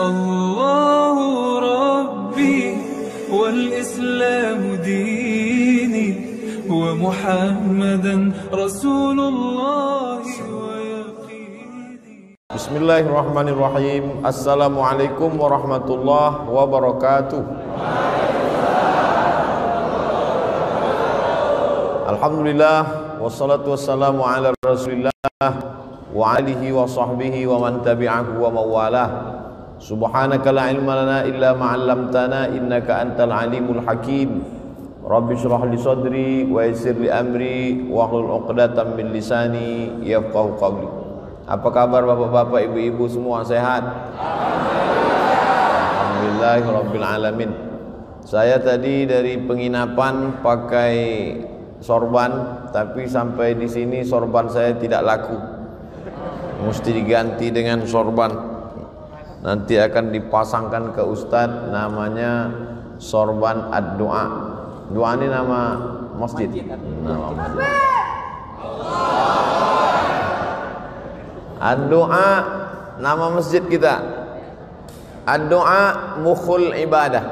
الله ربي والإسلام ديني ومحمدا رسول الله ويقيني. Bismillahirrahmanirrahim. Assalamualaikum warahmatullahi wabarakatuh. Alhamdulillah wassalatu wassalamu ala rasulillah wa alihi wa sahbihi wa man tabi'ahu wa mawalah. Subhanaka la ilma lana illa ma 'allamtana innaka antal alimul hakim. Rabbi shrah li sadri wa yassir li amri wa hlul 'uqdatam min lisani yafqahu qawli. Apa kabar bapak-bapak, ibu-ibu semua sehat? Alhamdulillahirabbil alamin. Saya tadi dari penginapan pakai sorban, tapi sampai di sini sorban saya tidak laku. Mesti diganti dengan sorban. Nanti akan dipasangkan ke ustadz, namanya sorban ad-doa. Doa ini nama masjid. Nama masjid. Ad-doa nama masjid kita. Ad-doa mukhul ibadah.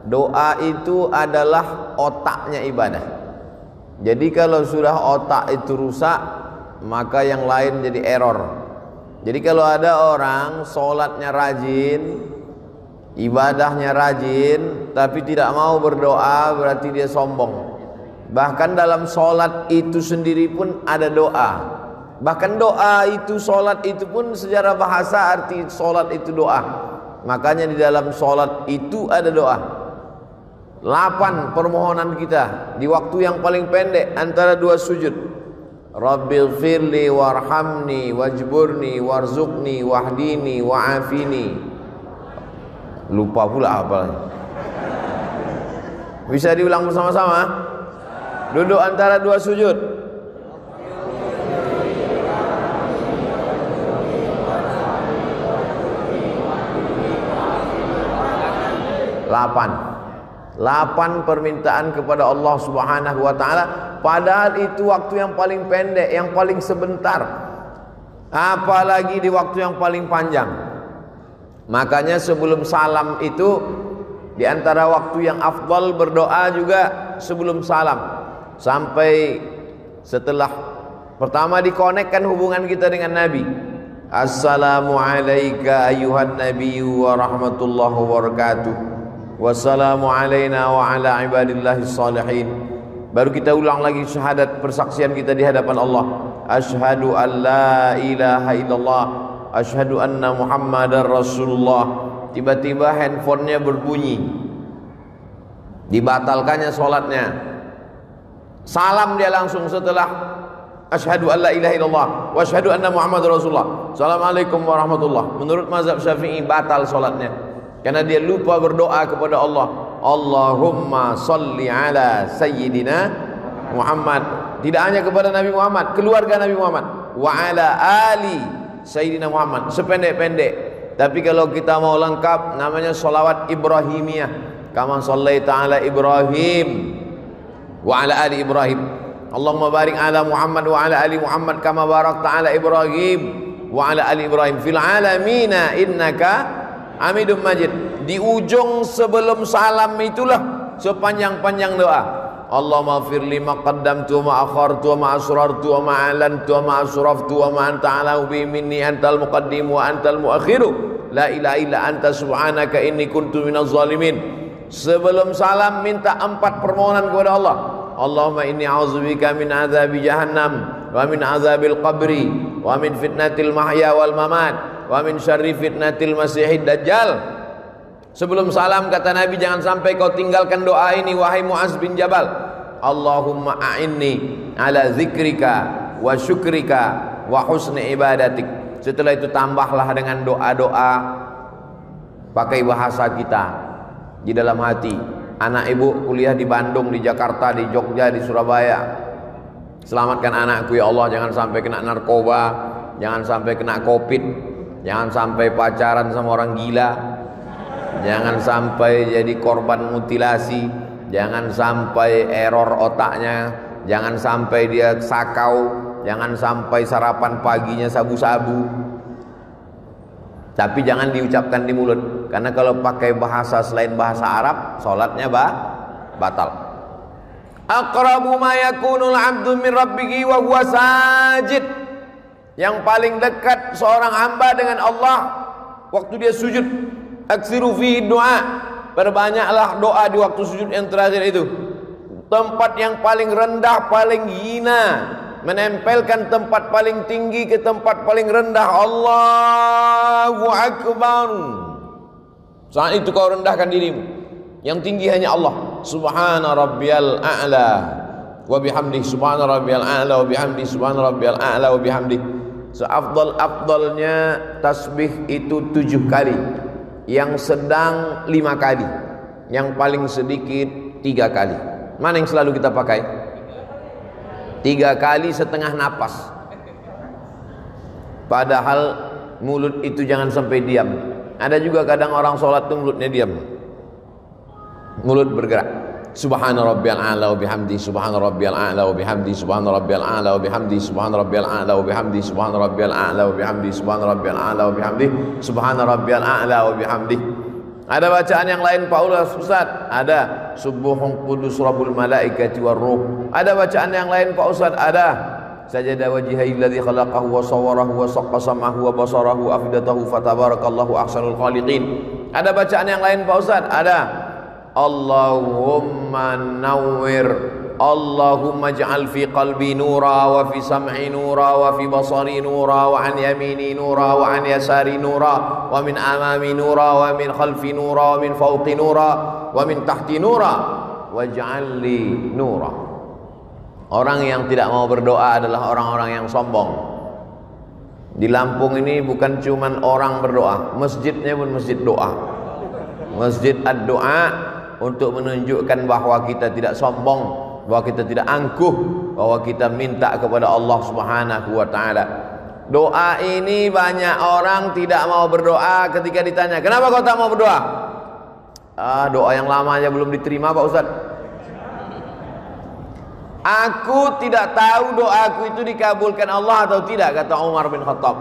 Doa itu adalah otaknya ibadah. Jadi kalau sudah otak itu rusak, maka yang lain jadi error. Jadi kalau ada orang sholatnya rajin, ibadahnya rajin, tapi tidak mau berdoa, berarti dia sombong. Bahkan dalam sholat itu sendiri pun ada doa. Bahkan doa itu, sholat itu pun secara bahasa arti sholat itu doa. Makanya di dalam sholat itu ada doa. 8 permohonan kita di waktu yang paling pendek antara 2 sujud. Rabbighfirli warhamni wajburni warzuqni wahdini wa'afini. Lupa pula apa. Bisa diulang bersama-sama? Duduk antara 2 sujud. Delapan permintaan kepada Allah Subhanahu wa ta'ala, padahal itu waktu yang paling pendek, yang paling sebentar, apalagi di waktu yang paling panjang. Makanya sebelum salam itu, di antara waktu yang afdal berdoa juga sebelum salam, sampai setelah pertama dikonekkan hubungan kita dengan Nabi. Assalamu alayka ayyuhan nabiyyu wa rahmatullahi wa barakatuh. Wassalamu alaina wa ala ibadillahis salihin. Baru kita ulang lagi syahadat persaksian kita di hadapan Allah. Asyhadu an la ilaha illallah, asyhadu anna muhammadar rasulullah. Tiba-tiba handphonenya berbunyi, dibatalkannya sholatnya. Salam dia langsung setelah asyhadu an la ilaha illallah wa asyhadu anna muhammadar rasulullah. Assalamualaikum warahmatullah. Menurut mazhab Syafi'i batal sholatnya, karena dia lupa berdoa kepada Allah. Allahumma salli ala sayyidina Muhammad. Tidak hanya kepada Nabi Muhammad, keluarga Nabi Muhammad. Wa ala ali sayyidina Muhammad. Sependek-pendek. Tapi kalau kita mau lengkap, namanya sholawat Ibrahimiyah. Kama sallaita ala Ibrahim wa ala ali Ibrahim. Allahumma barik ala Muhammad wa ala ali Muhammad kama barakta ala Ibrahim wa ala ali Ibrahim fil alamina innaka Hamidum Majid. Di ujung sebelum salam itulah sepanjang-panjang doa. Allahumma firli ma qaddamtu wa ma akhartu wa ma asrartu wa ma alantu wa ma asraftu wa ma anta alau bi minni antal muqaddim wa antal muakhiru la ilaha illa anta subhanaka inni kuntu minaz zalimin. Sebelum salam minta 4 permohonan kepada Allah. Allahumma inni a'udzubika min azabi jahannam wa min azabil qabri wa min fitnatil mahya wal mamat wa min syarri fitnatil masihid dajjal. Sebelum salam kata Nabi, jangan sampai kau tinggalkan doa ini wahai Mu'az bin Jabal. Allahumma a'inni ala zikrika wa syukrika wa husni ibadatik. Setelah itu tambahlah dengan doa-doa pakai bahasa kita di dalam hati. Anak ibu kuliah di Bandung, di Jakarta, di Jogja, di Surabaya. Selamatkan anakku ya Allah, jangan sampai kena narkoba, jangan sampai kena covid, jangan sampai pacaran sama orang gila, jangan sampai jadi korban mutilasi, jangan sampai error otaknya, jangan sampai dia sakau, jangan sampai sarapan paginya sabu-sabu. Tapi jangan diucapkan di mulut, karena kalau pakai bahasa selain bahasa Arab, salatnya batal. Aqrabu ma yakunul 'abdu min rabbih wa huwa sajid. Yang paling dekat seorang hamba dengan Allah waktu dia sujud. Aksiru fi doa. Perbanyaklah doa di waktu sujud yang terakhir itu. Tempat yang paling rendah, paling hina, menempelkan tempat paling tinggi ke tempat paling rendah. Allahu Akbar. Saat itu kau rendahkan dirimu. Yang tinggi hanya Allah. Subhana rabbiyal a'la wa bihamdi, subhana rabbiyal a'la wa bihamdi, subhana rabbiyal a'la wa bihamdi. Seafdal-afdalnya tasbih itu 7 kali, yang sedang 5 kali, yang paling sedikit 3 kali. Mana yang selalu kita pakai? 3 kali setengah napas. Padahal mulut itu jangan sampai diam. Ada juga kadang orang sholat itu mulutnya diam, mulut bergerak. Subhana rabbiyal a'la wa bihamdi, subhana rabbiyal a'la wa bihamdi, subhana rabbiyal a'la wa bihamdi, subhana rabbiyal a'la wa bihamdi, subhana rabbiyal a'la wa bihamdi, subhana rabbiyal a'la wa bihamdi, subhana rabbiyal a'la wa bihamdi. Ada bacaan yang lain Pak Ustaz? Ada. Subuhun qudus rabbul malaikati war ruh. Ada bacaan yang lain Pak Ustaz? Ada. Sajada wajhihil ladzi khalaqahu wa sawwarahu wa saqqa sam'ahu wa basarahu afidatahu fatabarakallahu ahsanul khaliqin. Ada bacaan yang lain Pak Ustaz? Ada. Allahumma nawwir, Allahumma ij'al fi qalbi nura wa fi sam'i nura wa fi basari nura wa an yamini nura wa an yasari nura wa min amami nura wa min khalfi nura wa min fawqi nura wa min tahti nura waj'al li nura. Orang yang tidak mau berdoa adalah orang-orang yang sombong. Di Lampung ini bukan cuman orang berdoa, masjidnya pun masjid doa. Masjid ad-doa, untuk menunjukkan bahwa kita tidak sombong, bahwa kita tidak angkuh, bahwa kita minta kepada Allah Subhanahu wa taala. Doa ini banyak orang tidak mau berdoa. Ketika ditanya, "Kenapa kau tak mau berdoa?" Doa yang lama aja belum diterima Pak Ustaz. Aku tidak tahu doaku itu dikabulkan Allah atau tidak, kata Umar bin Khattab.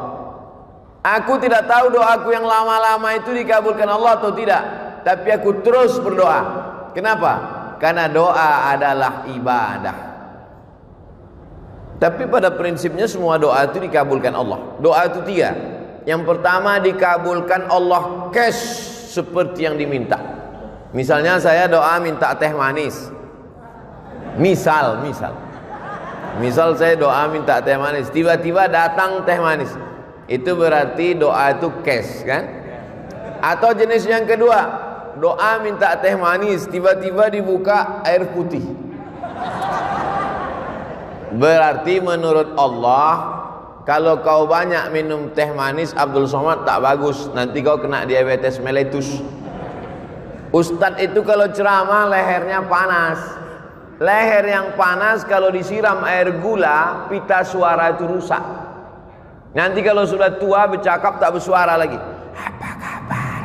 Aku tidak tahu doaku yang lama-lama itu dikabulkan Allah atau tidak, tapi aku terus berdoa. Kenapa? Karena doa adalah ibadah. Tapi pada prinsipnya semua doa itu dikabulkan Allah. Doa itu 3. Yang pertama, dikabulkan Allah cash seperti yang diminta. Misalnya saya doa minta teh manis. Misal saya doa minta teh manis, tiba-tiba datang teh manis. Itu berarti doa itu cash kan? Atau jenis yang kedua, doa minta teh manis, tiba-tiba dibuka air putih. Berarti menurut Allah, kalau kau banyak minum teh manis Abdul Somad tak bagus, nanti kau kena diabetes mellitus. Ustadz itu kalau ceramah lehernya panas. Leher yang panas kalau disiram air gula, pita suara itu rusak. Nanti kalau sudah tua bercakap tak bersuara lagi. Apa kabar?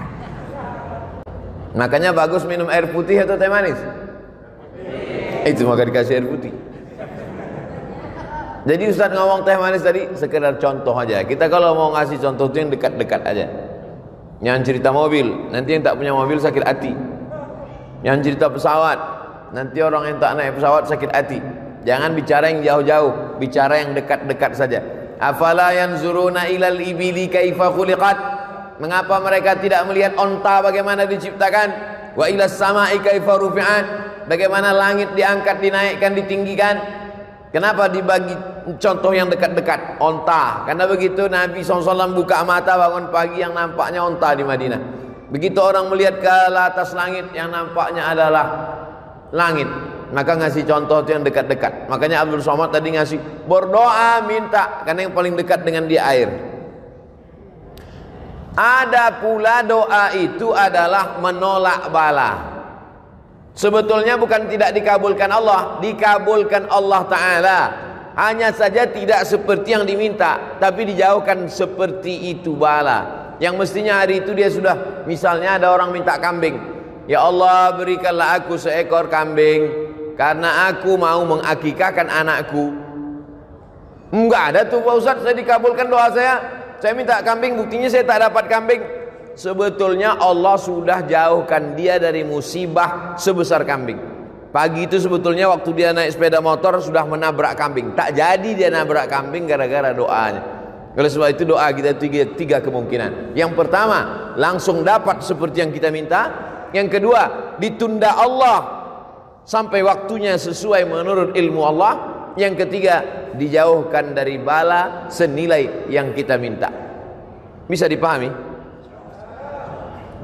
Makanya bagus minum air putih atau teh manis? Itu maka dikasih air putih. Jadi Ustaz ngomong teh manis tadi sekedar contoh aja. Kita kalau mau ngasih contoh itu yang dekat-dekat aja. Yang cerita mobil, nanti yang tak punya mobil sakit hati. Yang cerita pesawat, nanti orang yang tak naik pesawat sakit hati. Jangan bicara yang jauh-jauh, bicara yang dekat-dekat saja. Afala yanzuruna ilal ibili kaifa khuliqat? Mengapa mereka tidak melihat onta bagaimana diciptakan? Wa ilas sama'i kaifa rufi'at? Bagaimana langit diangkat, dinaikkan, ditinggikan? Kenapa dibagi contoh yang dekat-dekat? Onta. Karena begitu Nabi SAW buka mata bangun pagi, yang nampaknya onta di Madinah. Begitu orang melihat ke atas langit, yang nampaknya adalah langit. Maka ngasih contoh itu yang dekat-dekat. Makanya Abdul Somad tadi ngasih berdoa minta, karena yang paling dekat dengan dia air. Ada pula doa itu adalah menolak bala. Sebetulnya bukan tidak dikabulkan Allah, dikabulkan Allah Ta'ala. Hanya saja tidak seperti yang diminta, tapi dijauhkan seperti itu bala. Yang mestinya hari itu dia sudah, misalnya ada orang minta kambing. Ya Allah, berikanlah aku seekor kambing, karena aku mau mengakikahkan anakku. Enggak ada tuh Pak Ustaz, saya dikabulkan doa saya. saya minta kambing, buktinya saya tak dapat kambing. Sebetulnya Allah sudah jauhkan dia dari musibah sebesar kambing. Pagi itu sebetulnya waktu dia naik sepeda motor sudah menabrak kambing. Tak jadi dia nabrak kambing gara-gara doanya. Oleh sebab itu doa kita tiga kemungkinan. Yang pertama, langsung dapat seperti yang kita minta. Yang kedua, ditunda Allah sampai waktunya sesuai menurut ilmu Allah. Yang ketiga, dijauhkan dari bala senilai yang kita minta. Bisa dipahami?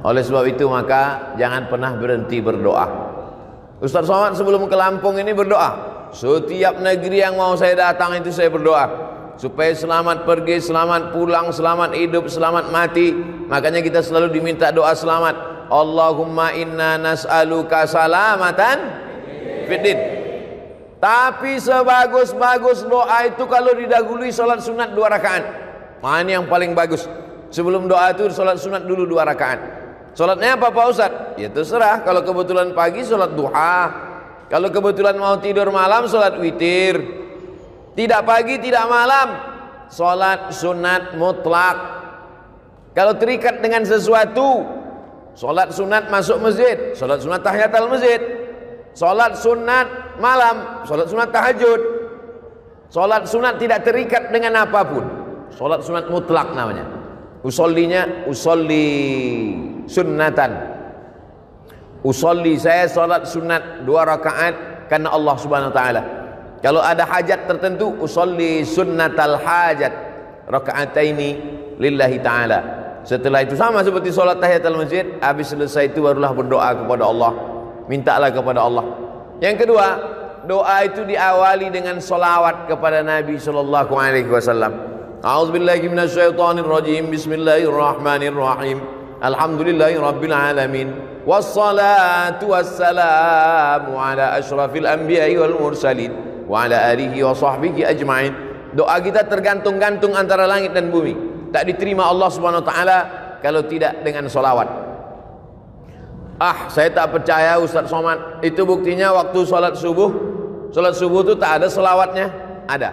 Oleh sebab itu maka jangan pernah berhenti berdoa. Ustaz Somad sebelum ke Lampung ini berdoa, setiap negeri yang mau saya datang itu saya berdoa supaya selamat pergi, selamat pulang, selamat hidup, selamat mati. Makanya kita selalu diminta doa selamat. Allahumma inna nas'aluka salamatan fiddin. Tapi sebagus-bagus doa itu kalau didahului salat sunat 2 rakaat. Mana yang paling bagus? Sebelum doa itu salat sunat dulu 2 rakaat. Salatnya apa Pak Ustaz? Ya terserah. Kalau kebetulan pagi salat duha, kalau kebetulan mau tidur malam salat witir. Tidak pagi tidak malam, salat sunat mutlak. Kalau terikat dengan sesuatu, salat sunat masuk masjid, salat sunat tahiyatul masjid, salat sunat malam, salat sunat tahajud. Salat sunat tidak terikat dengan apapun, salat sunat mutlak namanya. Usollinya usolli sunnatan. Usolli, saya salat sunat 2 rakaat karena Allah Subhanahu wa taala. Kalau ada hajat tertentu, usolli sunnatal hajat rakaataini lillahi taala. Setelah itu sama seperti salat tahiyatul masjid, habis selesai itu barulah berdoa kepada Allah. Mintalah kepada Allah. Yang kedua, doa itu diawali dengan selawat kepada Nabi sallallahu alaihi wasallam. A'udzubillahi minasyaitonir rajim. Bismillahirrahmanirrahim. Alhamdulillahi rabbil alamin. Wassalatu wassalamu ala asyrafil anbiya'i wal mursalin wa ala alihi wa sahbihi ajma'in. Doa kita tergantung-gantung antara langit dan bumi. Tak diterima Allah Subhanahu wa taala kalau tidak dengan selawat. Saya tak percaya Ustaz Somad. Itu buktinya waktu salat subuh. Salat subuh itu tak ada selawatnya. Ada.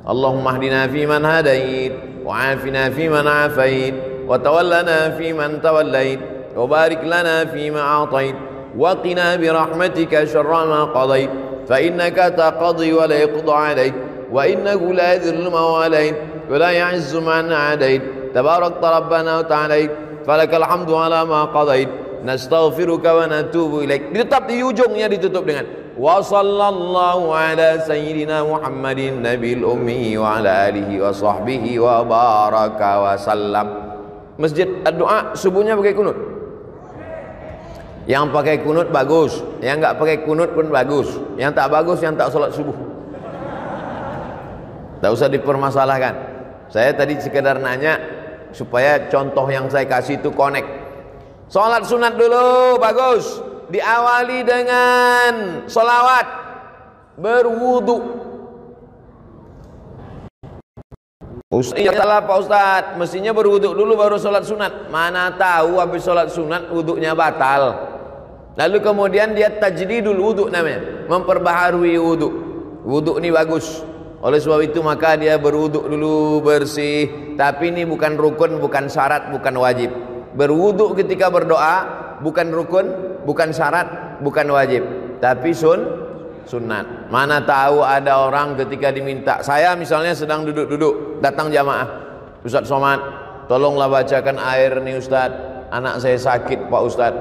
Allahumma hdina fi man hadait wa afina fi man afait wa tawallana fi man tawallait wa barik lana fi ma atait wa qina bi rahmatika syarra ma qadait fa innaka taqdi wa la yuqda alayk wa innahu la yadhillu man walait wa la ya'izzu man adait tabarakta rabbana wa ta'alait falakal hamdu ala ma qadait nastaghfiruka wa natubu ilaik. Tetap di ujungnya ditutup dengan wa sallallahu ala sayyidina Muhammadin nabil ummi wa ala alihi wa sahbihi wa baraka wa sallam. Masjid doa subuhnya pakai kunut. Yang pakai kunut bagus, yang enggak pakai kunut pun bagus. Yang tak bagus yang tak salat subuh. Tak usah dipermasalahkan. Saya tadi sekedar nanya supaya contoh yang saya kasih itu connect. Salat sunat dulu bagus, diawali dengan salawat, berwudu. Salah Pak Ustaz, mestinya berwudu dulu baru salat sunat. Mana tahu habis salat sunat wudunya batal. Lalu kemudian dia tajdidul wudu namanya, memperbaharui wudu. Wudu ini bagus. Oleh sebab itu maka dia berwudu dulu bersih. Tapi ini bukan rukun, bukan syarat, bukan wajib. Berwudu ketika berdoa bukan rukun, bukan syarat, bukan wajib, tapi sunat. Mana tahu ada orang ketika diminta, saya misalnya sedang duduk-duduk, datang jamaah, Ustaz Somad, tolonglah bacakan air nih Ustaz, anak saya sakit Pak Ustaz.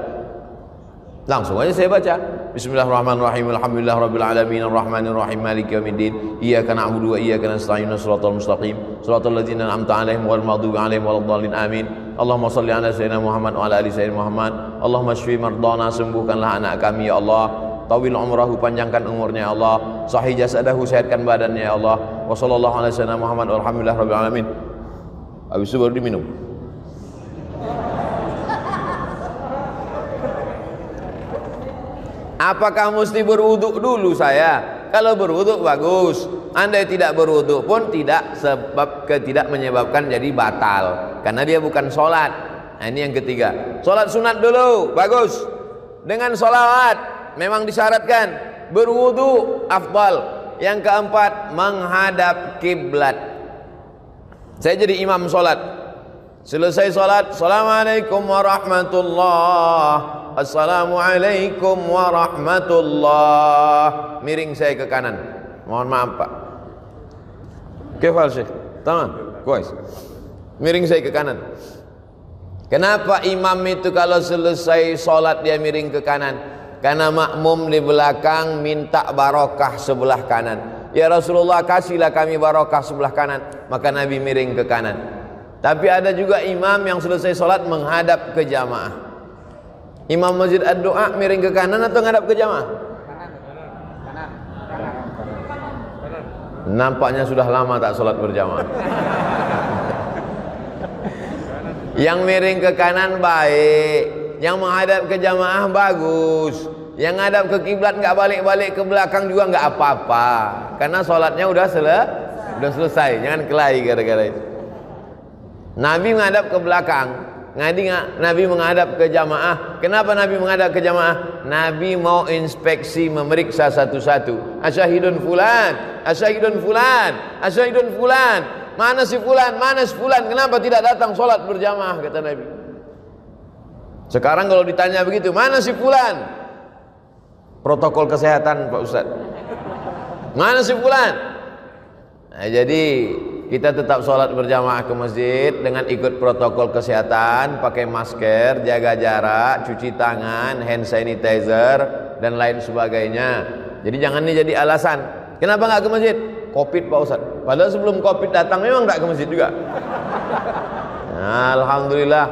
Langsung aja saya baca. Bismillahirrahmanirrahim. Alhamdulillahirabbil alamin arrahmanir rahim maliki yaumiddin. Iyyaka na'budu wa iyyaka nasta'in. Shiratal mustaqim. Shiratal ladzina an'amta 'alaihim ghairil maghdubi alaihim waladdallin. Amin. Allahumma shalli ala sayyidina Muhammad wa ala ali sayyidina Muhammad. Allahumma shfi mardana, sembuhkanlah anak kami ya Allah. Tawil umrahu, panjangkan umurnya ya Allah. Sahih jasadahu, sehatkan badannya ya Allah. Wa sallallahu ala sayyidina Muhammad walhamdulillahirabbil alamin. Habis itu baru diminum. Apakah mesti berwuduk dulu saya? Kalau berwuduk bagus. Andai tidak berwuduk pun tidak, sebab tidak menyebabkan jadi batal. Karena dia bukan sholat. Nah ini yang ketiga. Sholat sunat dulu, bagus. Dengan sholawat, memang disyaratkan. Berwuduk, afdal. Yang keempat, menghadap kiblat. Saya jadi imam sholat. Selesai sholat, Assalamualaikum warahmatullah, Assalamualaikum warahmatullah. Miring saya ke kanan. Mohon maaf Pak. Kefal Syekh? Tamam, kuis. Miring saya ke kanan. Kenapa imam itu kalau selesai sholat dia miring ke kanan? Karena makmum di belakang minta barokah sebelah kanan. Ya Rasulullah, kasihlah kami barokah sebelah kanan. Maka Nabi miring ke kanan. Tapi ada juga imam yang selesai sholat menghadap ke jamaah. Imam masjid ad-doa miring ke kanan atau menghadap ke jamaah? Nampaknya sudah lama tak sholat berjamaah. Yang miring ke kanan baik, yang menghadap ke jamaah bagus. Yang ngadap ke kiblat nggak balik-balik ke belakang juga nggak apa-apa, karena sholatnya udah selesai. Jangan kelahi gara-gara itu. Nabi menghadap ke belakang, Nabi menghadap ke jamaah. Kenapa Nabi menghadap ke jamaah? Nabi mau inspeksi, memeriksa satu-satu. Asyahidun fulan, asyahidun fulan, asyahidun fulan. Mana si fulan, mana si fulan? Kenapa tidak datang sholat berjamaah? Kata Nabi. Sekarang kalau ditanya begitu, mana si fulan? Protokol kesehatan Pak Ustaz. Mana si fulan? Nah, jadi kita tetap sholat berjamaah ke masjid dengan ikut protokol kesehatan, pakai masker, jaga jarak, cuci tangan, hand sanitizer dan lain sebagainya. Jadi jangan ini jadi alasan. Kenapa nggak ke masjid? Covid Pak Ustaz. Padahal sebelum Covid datang memang nggak ke masjid juga. Nah, alhamdulillah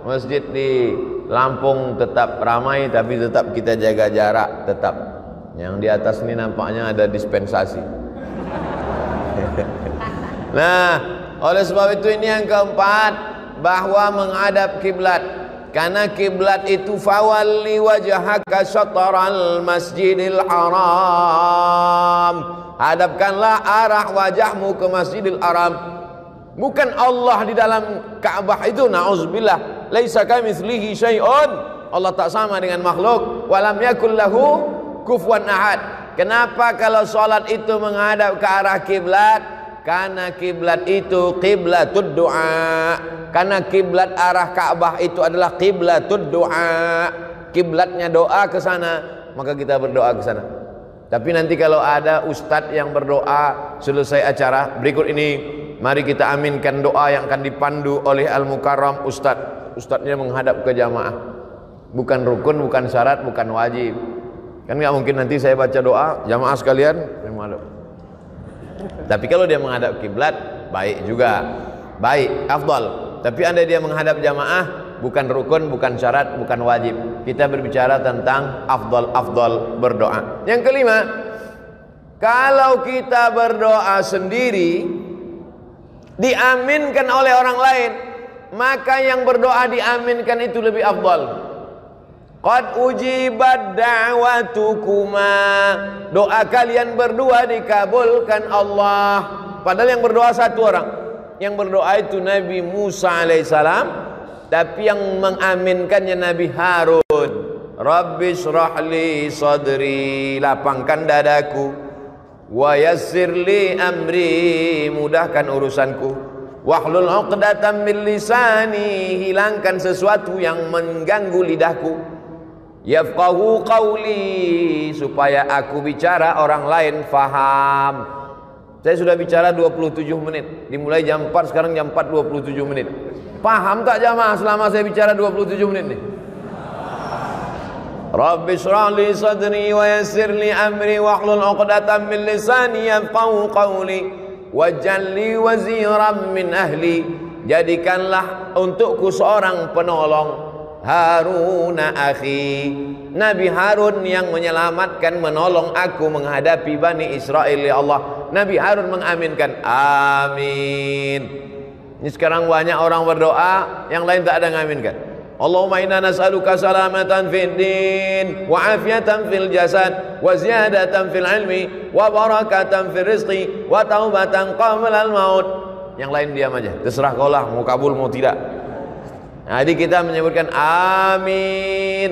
masjid di Lampung tetap ramai, tapi tetap kita jaga jarak tetap. Yang di atas ini nampaknya ada dispensasi. Nah, oleh sebab itu ini yang keempat, bahwa menghadap kiblat. Karena kiblat itu fawalli wajhaka syatral masjidil haram. Hadapkanlah arah wajahmu ke Masjidil Haram. Bukan Allah di dalam Ka'bah itu, na'udzubillah. Laisa kamitslihi syai'un. Allah tak sama dengan makhluk. Walam yakul lahu kufuwan ahad. Kenapa kalau sholat itu menghadap ke arah kiblat? Karena kiblat itu qiblatud du'a. Karena kiblat arah Ka'bah itu adalah qiblatud du'a. Kiblatnya doa ke sana, maka kita berdoa ke sana. Tapi nanti kalau ada ustadz yang berdoa selesai acara berikut ini, mari kita aminkan doa yang akan dipandu oleh Al-Mukarram Ustadz. Ustadznya menghadap ke jamaah. Bukan rukun, bukan syarat, bukan wajib. Kan nggak mungkin nanti saya baca doa, jamaah sekalian menghadap. Tapi kalau dia menghadap kiblat, baik juga. Baik, afdal. Tapi anda dia menghadap jamaah, bukan rukun, bukan syarat, bukan wajib. Kita berbicara tentang afdal berdoa. Yang kelima, kalau kita berdoa sendiri diaminkan oleh orang lain, maka yang berdoa diaminkan itu lebih afdal. Qad ujibat da'watukuma, doa kalian berdua dikabulkan Allah. Padahal yang berdoa satu orang. Yang berdoa itu Nabi Musa alaihissalam, tapi yang mengaminkannya Nabi Harun. Rabbi shrahli sadri, lapangkan dadaku. Wa yassirli amri, mudahkan urusanku. Wahlul 'uqdatam min lisani, hilangkan sesuatu yang mengganggu lidahku. Yafqahu qawli, supaya aku bicara orang lain faham. Saya sudah bicara 27 menit. Dimulai jam 4, sekarang jam 4 27 menit. Paham tak jamaah selama saya bicara 27 menit nih? Rabbi shrah li sadri wa yassir li amri wahlul 'uqdatam min lisani yafqahu qawli waj'al li waziran min ahli, jadikanlah untukku seorang penolong, Harun akhi, Nabi Harun yang menyelamatkan, menolong aku menghadapi Bani Israel. Ya Allah, Nabi Harun mengaminkan, amin. Ini sekarang banyak orang berdoa, yang lain tak ada mengaminkan. Allahumma inna nas'aluka salamatan fid din wa afiyatan fil jasad wa ziyadatan fil ilmi wa barakatan fil rizqi wa taubatan qabla al maut. Yang lain diam aja, terserah kau lah mau kabul mau tidak. Nah, jadi kita menyebutkan amin.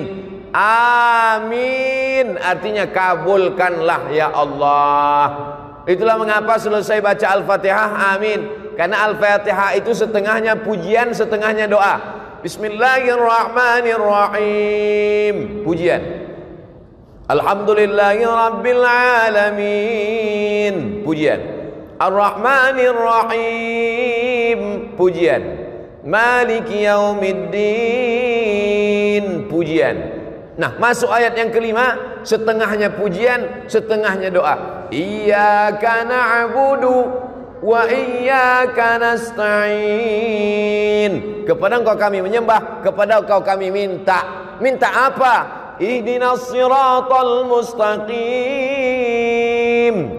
Amin artinya kabulkanlah ya Allah. Itulah mengapa selesai baca Al-Fatihah amin. Karena Al-Fatihah itu setengahnya pujian, setengahnya doa. Bismillahirrahmanirrahim, pujian. Alhamdulillahirabbil alamin, pujian. Ar-Rahmanirrahim, pujian. Maliki yaumiddin, pujian. Nah, masuk ayat yang kelima, setengahnya pujian, setengahnya doa. Iyyaka na'budu wa iyyaka nasta'in. Kepada Engkau kami menyembah, kepada Engkau kami minta. Minta apa? Ihdinas siratal mustaqim.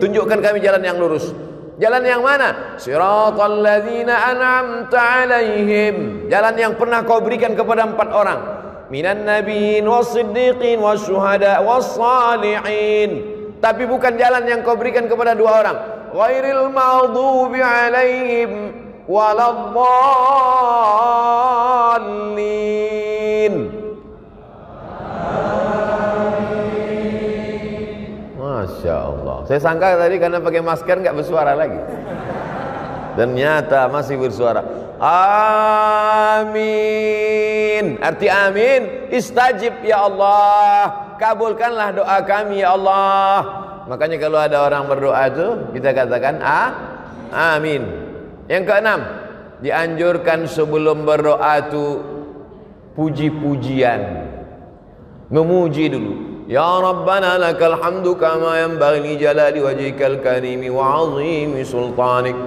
Tunjukkan kami jalan yang lurus. Jalan yang mana? Siratal ladzina an'amta alaihim. Jalan yang pernah kau berikan kepada 4 orang. Minan nabiyyin was-siddiqin wasyuhada was-salihin. Tapi bukan jalan yang kau berikan kepada 2 orang. Ghairil maghdubi alaihim waladdallin. Masya Allah. Saya sangka tadi karena pakai masker nggak bersuara lagi. Ternyata masih bersuara. Amin. Arti amin, istajib ya Allah. Kabulkanlah doa kami ya Allah. Makanya kalau ada orang berdoa itu kita katakan amin. Yang keenam, dianjurkan sebelum berdoa itu puji-pujian. Memuji dulu. Ya Rabbana lakal hamdu kama yanbaghi li jalali wajhikal karimi wa 'azimi sultanik.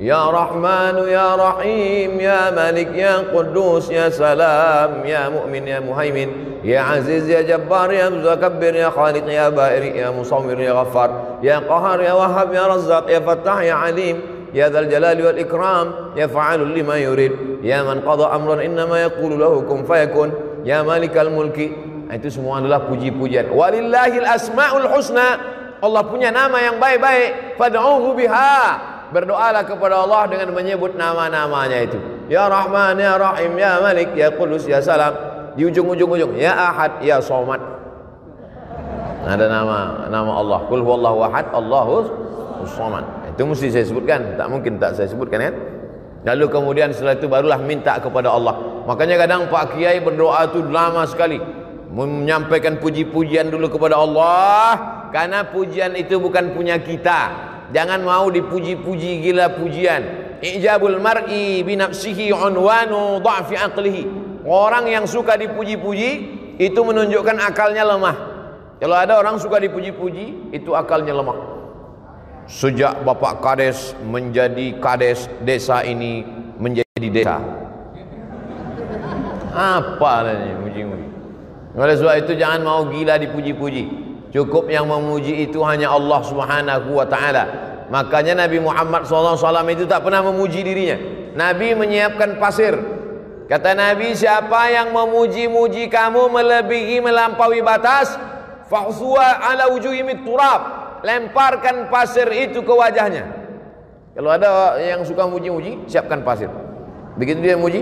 Ya Rahmanu ya Rahim ya Malik ya Quddus ya Salam ya Mu'min ya Muhaimin ya Aziz ya Jabbar ya Mutakabbir ya Khaliq ya Bari ya Musawwir ya Ghaffar ya Qahhar ya Wahhab ya Razzaq ya Fattah ya Alim ya Dzal Jalali wal Ikram ya Fa'alul lima yurid ya man qada amran innama yaqulu lahu kun fayakun ya Malikal Mulki. Itu semua adalah puji-pujian. Walillahil asmaul husna. Allah punya nama yang baik-baik. Fad'uhu biha. Berdoalah kepada Allah dengan menyebut nama-namanya itu. Ya Rahman, ya Rahim, ya Malik, ya Qudus, ya Salam. Di ujung-ujung ya Ahad, ya Somad. Ada nama Allah. Qul huwallahu ahad, Allahus samad. Itu mesti saya sebutkan. Tak mungkin tak saya sebutkan kan? Lalu kemudian setelah itu barulah minta kepada Allah. Makanya kadang Pak Kiai berdoa itu lama sekali. Menyampaikan puji-pujian dulu kepada Allah, karena pujian itu bukan punya kita. Jangan mau dipuji-puji gila pujian. Ijabul mar'i binafsihi unwanu dha'fi aqlihi. Orang yang suka dipuji-puji itu menunjukkan akalnya lemah. Kalau ada orang suka dipuji-puji, itu akalnya lemah. Sejak Bapak Kades menjadi Kades, desa ini menjadi desa. Apa ini muji-muji? Oleh sebab itu jangan mau gila dipuji-puji. Cukup yang memuji itu hanya Allah Subhanahu wa ta'ala. Makanya Nabi Muhammad SAW itu tak pernah memuji dirinya. Nabi menyiapkan pasir. Kata Nabi, siapa yang memuji-muji kamu melebihi melampaui batas, fahsuwa ala wujuhimit turab. Lemparkan pasir itu ke wajahnya. Kalau ada yang suka muji-muji, siapkan pasir. Begitu dia muji.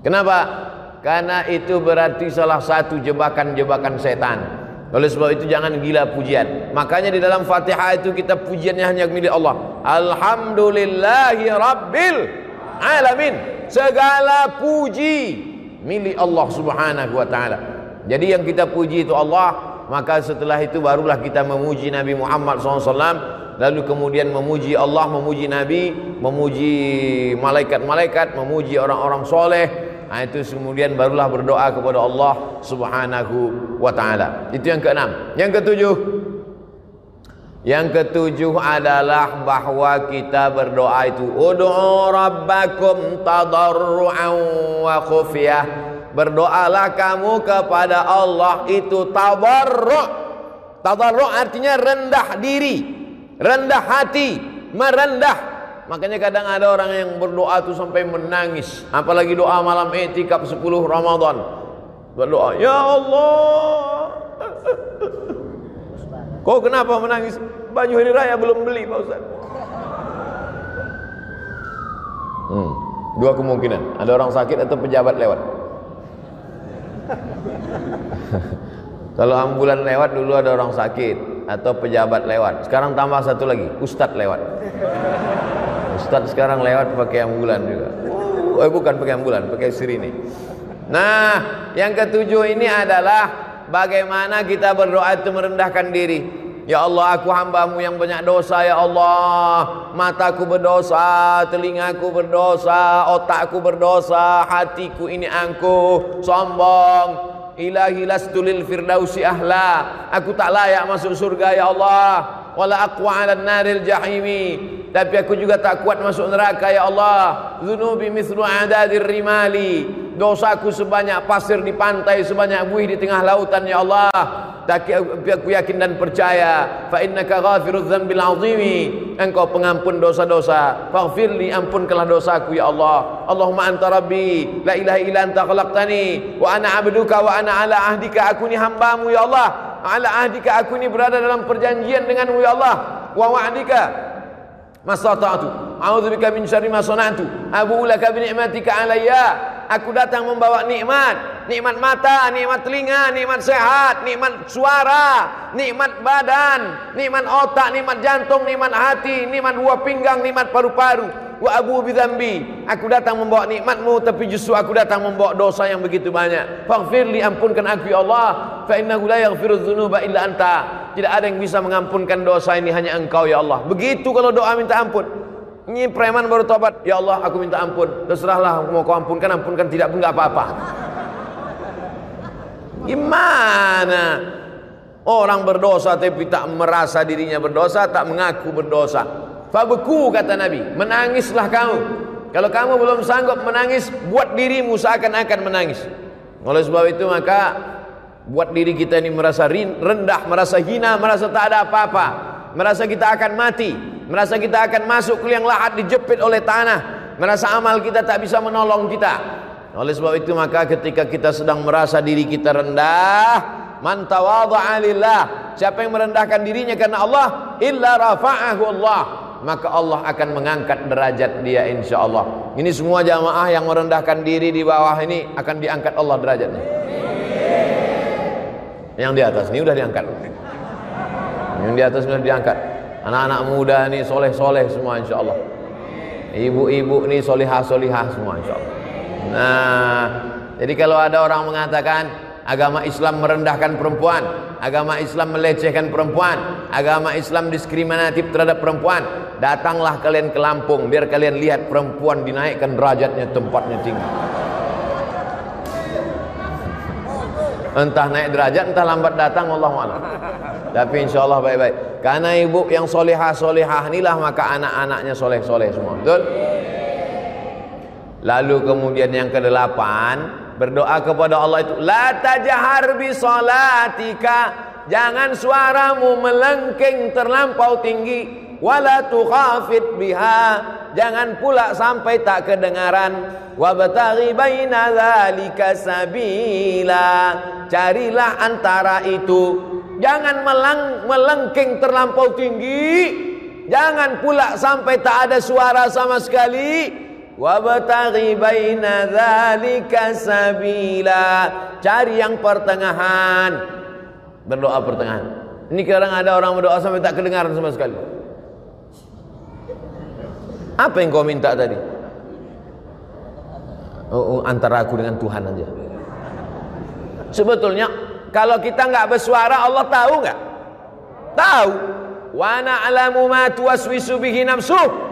Kenapa? Karena itu berarti salah satu jebakan-jebakan setan. Oleh sebab itu jangan gila pujian. Makanya di dalam Fatihah itu kita pujiannya hanya milik Allah. Alhamdulillahi Rabbil Alamin. Segala puji milik Allah Subhanahu wa ta'ala. Jadi yang kita puji itu Allah. Maka setelah itu barulah kita memuji Nabi Muhammad SAW. Lalu kemudian memuji Allah, memuji Nabi, memuji malaikat-malaikat, memuji orang-orang soleh. Nah, itu kemudian barulah berdoa kepada Allah Subhanahu wa ta'ala. Itu yang keenam. Yang ketujuh adalah bahwa kita berdoa itu ud'u rabbakum tadarru'an wa khufyah. Berdoalah kamu kepada Allah itu tadarru'. Tadarru' artinya rendah diri, rendah hati, merendah. Makanya kadang ada orang yang berdoa itu sampai menangis. Apalagi doa malam i'tikaf 10 Ramadan. Berdoa, ya Allah. Kau kenapa menangis? Baju hari raya belum beli Pak Ustaz. Dua kemungkinan. Ada orang sakit atau pejabat lewat. Kalau ambulan lewat dulu ada orang sakit atau pejabat lewat. Sekarang tambah satu lagi, ustadz lewat. Ustaz sekarang lewat pakai ambulan juga. Bukan pakai ambulan, pakai sirine. Nah, yang ketujuh ini adalah bagaimana kita berdoa itu merendahkan diri. Ya Allah, aku hamba-Mu yang banyak dosa. Ya Allah, mataku berdosa, telingaku berdosa, otakku berdosa, hatiku ini angkuh, sombong. Ilahi lastu lil firdausi ahla. Aku tak layak masuk surga ya Allah. Wala aqwa 'alan naril jahimi. Tapi aku juga tak kuat masuk neraka ya Allah. Dzunubi mithlu adadir rimali. Dosaku sebanyak pasir di pantai, sebanyak buih di tengah lautan ya Allah. Tapi aku yakin dan percaya, fa innaka ghafirudz dzambil 'azimi. Engkau pengampun dosa-dosa. Faghfirli, ampunkanlah dosaku ya Allah. Allahumma anta rabbi, la ilaha illa anta khalaqtani wa ana 'abduka wa ana ala ahdika. Aku ni hamba-Mu ya Allah. Ala ahdika, aku ni berada dalam perjanjian dengan-Mu ya Allah. Wa wa'dika mastata'tu. A'udzubika min syarri ma sana'tu. Abu'u laka bi ni'matika 'alayya. Aku datang membawa nikmat, nikmat mata, nikmat telinga, nikmat sehat, nikmat suara, nikmat badan, nikmat otak, nikmat jantung, nikmat hati, nikmat buah pinggang, nikmat paru-paru. Wa abu bidzambi. Aku datang membawa nikmat-Mu, tapi justru aku datang membawa dosa yang begitu banyak. Faghfirli, ampunkan aku ya Allah. Fa innahu la yaghfirudz dzunuba illa anta. Tidak ada yang bisa mengampunkan dosa ini, hanya Engkau ya Allah. Begitu kalau doa minta ampun. Ini preman baru tobat, ya Allah aku minta ampun. Terserahlah, mau Kau ampunkan, ampunkan, tidak pun enggak apa-apa. Gimana orang berdosa tapi tak merasa dirinya berdosa, tak mengaku berdosa? Fabeku, kata Nabi, menangislah kamu. Kalau kamu belum sanggup menangis, buat dirimu seakan-akan menangis. Oleh sebab itu maka buat diri kita ini merasa rendah, merasa hina, merasa tak ada apa-apa, merasa kita akan mati, merasa kita akan masuk ke liang lahat dijepit oleh tanah, merasa amal kita tak bisa menolong kita. Oleh sebab itu maka ketika kita sedang merasa diri kita rendah, man tawadha'a lillah, siapa yang merendahkan dirinya karena Allah, illa rafa'ahu Allah, maka Allah akan mengangkat derajat dia insyaallah. Ini semua jamaah yang merendahkan diri di bawah ini akan diangkat Allah derajatnya. Yang di atas ini udah diangkat. Yang di atas sudah diangkat. Anak-anak muda ini soleh-soleh semua insyaallah. Ibu-ibu ini solihah-solihah semua insyaallah. Nah, jadi kalau ada orang mengatakan agama Islam merendahkan perempuan, agama Islam melecehkan perempuan, agama Islam diskriminatif terhadap perempuan, datanglah kalian ke Lampung biar kalian lihat perempuan dinaikkan derajatnya, tempatnya tinggi. Entah naik derajat, entah lambat datang, wallahu a'lam. Tapi insyaallah baik-baik. Karena ibu yang solehah-solehah inilah maka anak-anaknya soleh-soleh semua. Betul? Lalu kemudian yang ke-8, berdoa kepada Allah itu, la tajhar bi salatika, jangan suaramu melengking terlampau tinggi, wala tukhafit biha, jangan pula sampai tak kedengaran, wabtaghi baina dzalika sabila, carilah antara itu, jangan melengking terlampau tinggi, jangan pula sampai tak ada suara sama sekali. Wabtaghi baina dzalika sabila, cari yang pertengahan. Berdoa pertengahan. Ini kadang ada orang berdoa sampai tak kedengaran sama sekali. Apa yang kau minta tadi? Antara aku dengan Tuhan aja. Sebetulnya kalau kita nggak bersuara, Allah tahu nggak? Tahu. Wa na'lamu ma tuwaswisu bihi nafsuh.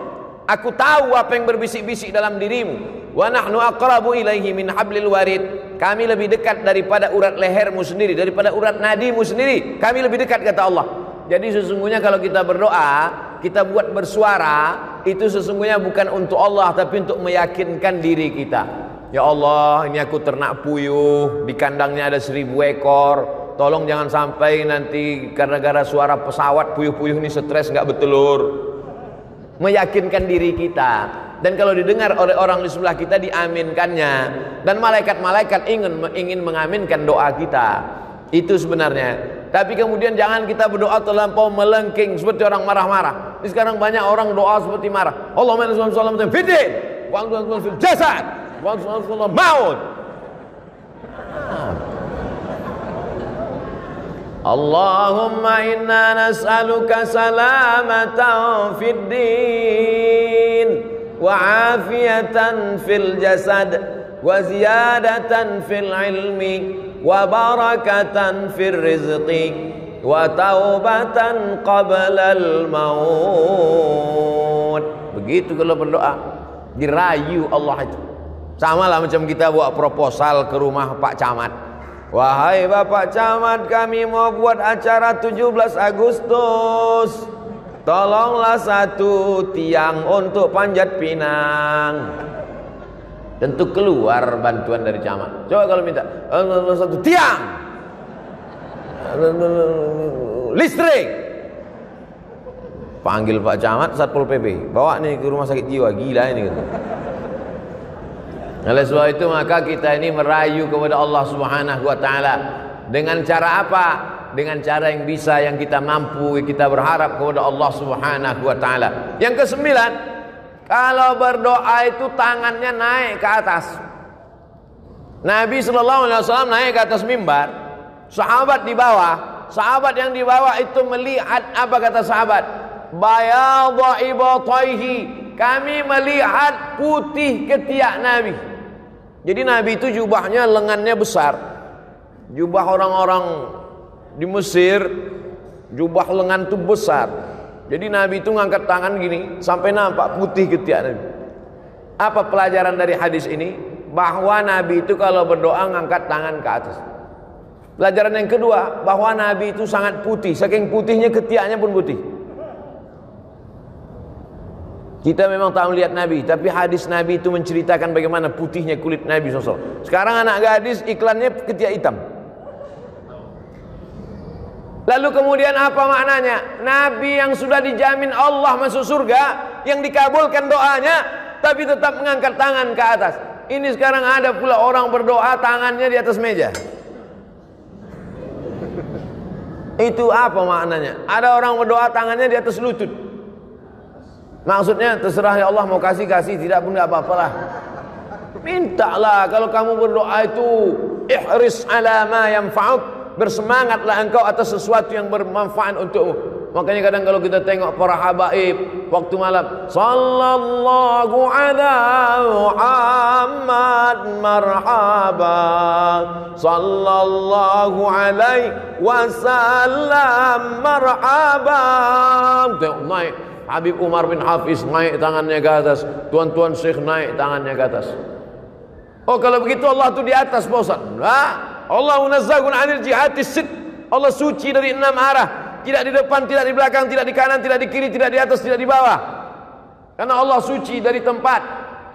Aku tahu apa yang berbisik-bisik dalam dirimu. Wa nahnu aqrabu ilaihi min hablil warid. Kami lebih dekat daripada urat lehermu sendiri, daripada urat nadimu sendiri. Kami lebih dekat, kata Allah. Jadi sesungguhnya kalau kita berdoa, kita buat bersuara, itu sesungguhnya bukan untuk Allah, tapi untuk meyakinkan diri kita. Ya Allah, ini aku ternak puyuh, di kandangnya ada 1000 ekor. Tolong jangan sampai nanti gara-gara suara pesawat puyuh-puyuh ini stres nggak bertelur. Meyakinkan diri kita, dan kalau didengar oleh orang di sebelah kita diaminkannya, dan malaikat-malaikat ingin mengaminkan doa kita. Itu sebenarnya. Tapi kemudian jangan kita berdoa terlampau melengking seperti orang marah-marah. Ini sekarang banyak orang doa seperti marah. Allahumma shalli ala Muhammad fid-din wa ala fil jasad wa ala maut. Allahumma inna nas'aluka salamatan fid din wa afiyatan fil jasad wa ziyadatan fil ilmi wa barakatan fil rizqi wa taubatan qabla al maut. Begitu kalau berdoa dirayu Allah itu. Sama lah macam kita buat proposal ke rumah Pak Camat. Wahai Bapak Camat, kami mau buat acara 17 Agustus. Tolonglah satu tiang untuk Panjat Pinang. Tentu keluar bantuan dari camat. Coba kalau minta satu tiang, listrik, panggil Pak Camat, Satpol PP, bawa nih ke rumah sakit jiwa. Gila ini gitu. Oleh sebab itu maka kita ini merayu kepada Allah Subhanahu wa taala dengan cara apa? Dengan cara yang bisa, yang kita mampu, kita berharap kepada Allah Subhanahu wa taala. Yang kesembilan, kalau berdoa itu tangannya naik ke atas. Nabi sallallahu alaihi wasallam naik ke atas mimbar, sahabat di bawah. Sahabat yang di bawah itu melihat apa kata sahabat? Bayadha ibataihi. Kami melihat putih ketiak Nabi. Jadi Nabi itu jubahnya lengannya besar. Jubah orang-orang di Mesir, jubah lengan itu besar. Jadi Nabi itu ngangkat tangan gini sampai nampak putih ketiak Nabi. Apa pelajaran dari hadis ini? Bahwa Nabi itu kalau berdoa ngangkat tangan ke atas. Pelajaran yang kedua, bahwa Nabi itu sangat putih. Saking putihnya ketiaknya pun putih. Kita memang tak melihat Nabi, tapi hadis Nabi itu menceritakan bagaimana putihnya kulit Nabi SAW. Sekarang anak gadis iklannya ketiak hitam. Lalu kemudian apa maknanya? Nabi yang sudah dijamin Allah masuk surga, yang dikabulkan doanya, tapi tetap mengangkat tangan ke atas. Ini sekarang ada pula orang berdoa tangannya di atas meja. Itu apa maknanya? Ada orang berdoa tangannya di atas lutut. Maksudnya terserah ya Allah, mau kasih, tidak pun enggak apa-apalah. Mintalah kalau kamu berdoa itu ihris ala ma yanfa'uk, bersemangatlah engkau atas sesuatu yang bermanfaat untukmu. Makanya kadang kalau kita tengok para habaib waktu malam, sallallahu ala Muhammad marhaba, sallallahu alaihi wasallam marhaba. Tengok naik Habib Umar bin Hafiz naik tangannya ke atas, tuan-tuan syekh naik tangannya ke atas. Oh kalau begitu Allah tu di atas Pak Ustaz. Nah, Allah munazzahun 'anil jihatis sit. Allah suci dari 6 arah. Tidak di depan, tidak di belakang, tidak di kanan, tidak di kiri, tidak di atas, tidak di bawah. Karena Allah suci dari tempat.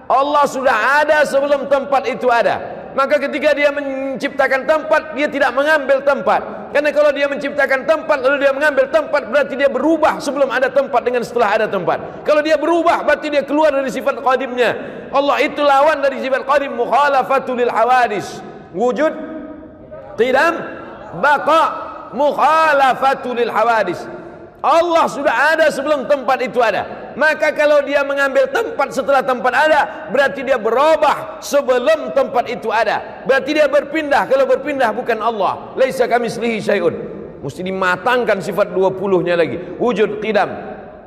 Allah sudah ada sebelum tempat itu ada. Maka ketika dia menciptakan tempat, dia tidak mengambil tempat. Karena kalau dia menciptakan tempat lalu dia mengambil tempat, berarti dia berubah sebelum ada tempat dengan setelah ada tempat. Kalau dia berubah, berarti dia keluar dari sifat qadimnya. Allah itu lawan dari sifat qadim, mukhalafatul lil hawadis. Wujud, qidam, baqa, mukhalafatul lil hawadis. Allah sudah ada sebelum tempat itu ada. Maka kalau dia mengambil tempat setelah tempat ada, berarti dia berubah sebelum tempat itu ada. Berarti dia berpindah. Kalau berpindah bukan Allah. Laisa kamitslihi syai'un. Mesti dimatangkan sifat 20-nya lagi. Wujud, qidam,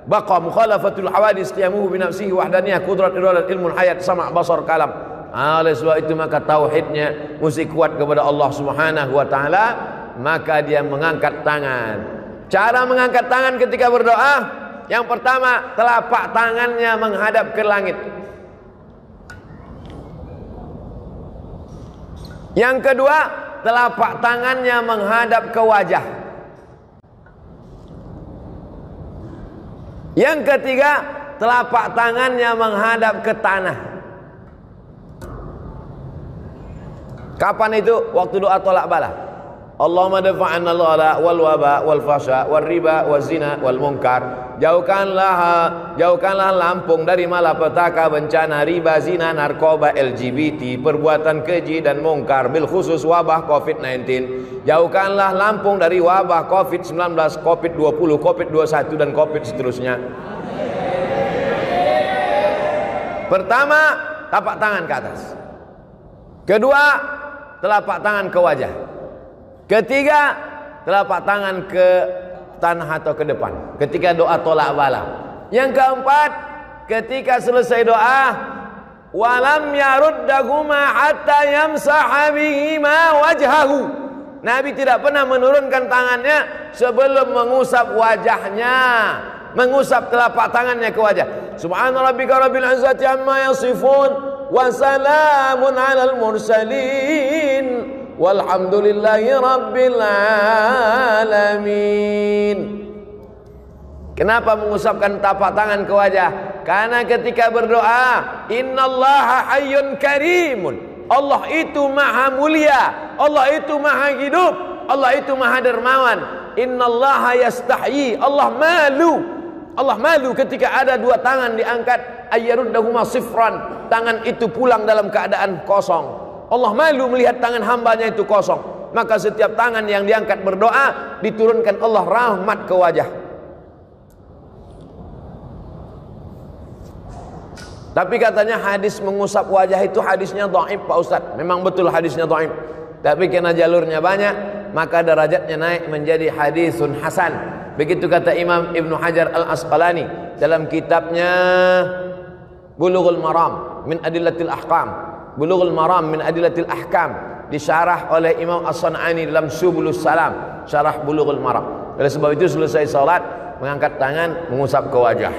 baqa, mukhalafatul hawadis, qiyamuhu bi nafsihi, wahdaniyah, qudrat, iradat, ilmun, hayat, sama', basar, kalam. Oleh sebab itu maka tauhidnya mesti kuat kepada Allah Subhanahu wa taala, maka dia mengangkat tangan. Cara mengangkat tangan ketika berdoa, yang pertama telapak tangannya menghadap ke langit. Yang kedua, telapak tangannya menghadap ke wajah. Yang ketiga, telapak tangannya menghadap ke tanah. Kapan itu? Waktu doa tolak bala. Allahumma dafa'anna al-ghala wal waba wal fasha wal riba wal zina wal munkar. Jauhkanlah Lampung dari malapetaka, bencana, riba, zina, narkoba, LGBT, perbuatan keji dan mungkar, bil khusus wabah COVID-19. Jauhkanlah Lampung dari wabah COVID-19, COVID-20, COVID-21 dan COVID seterusnya. Pertama, tapak tangan ke atas. Kedua, telapak tangan ke wajah. Ketiga, telapak tangan ke tanah atau ke depan ketika doa tolak bala. Yang keempat, ketika selesai doa, walam yaruddahuma hatta yamsaha bihima wajhahu. Nabi tidak pernah menurunkan tangannya sebelum mengusap wajahnya, mengusap telapak tangannya ke wajah. Subhana rabbika rabbil izzati amma yasifun wa salamun alal mursalin walhamdulillahi rabbil alamin. Kenapa mengusapkan telapak tangan ke wajah? Karena ketika berdoa, innallaha hayyun karimun, Allah itu maha mulia, Allah itu maha hidup, Allah itu maha dermawan. Innallaha yastahyi, Allah malu ketika ada dua tangan diangkat, ayyaruddahuma sifran, tangan itu pulang dalam keadaan kosong. Allah malu melihat tangan hambanya itu kosong. Maka setiap tangan yang diangkat berdoa, diturunkan Allah rahmat ke wajah. Tapi katanya hadis mengusap wajah itu hadisnya dhaif Pak Ustadz. Memang betul hadisnya dhaif. Tapi karena jalurnya banyak, maka derajatnya naik menjadi hadisun hasan. Begitu kata Imam Ibnu Hajar Al-Asqalani dalam kitabnya Bulughul Maram min Adillatil Ahkam. Bulughul Maram min Adillatil Ahkam, disyarah oleh Imam As-San'ani dalam Subulus Salam, syarah Bulughul Maram. Oleh sebab itu selesai salat, mengangkat tangan, mengusap ke wajah.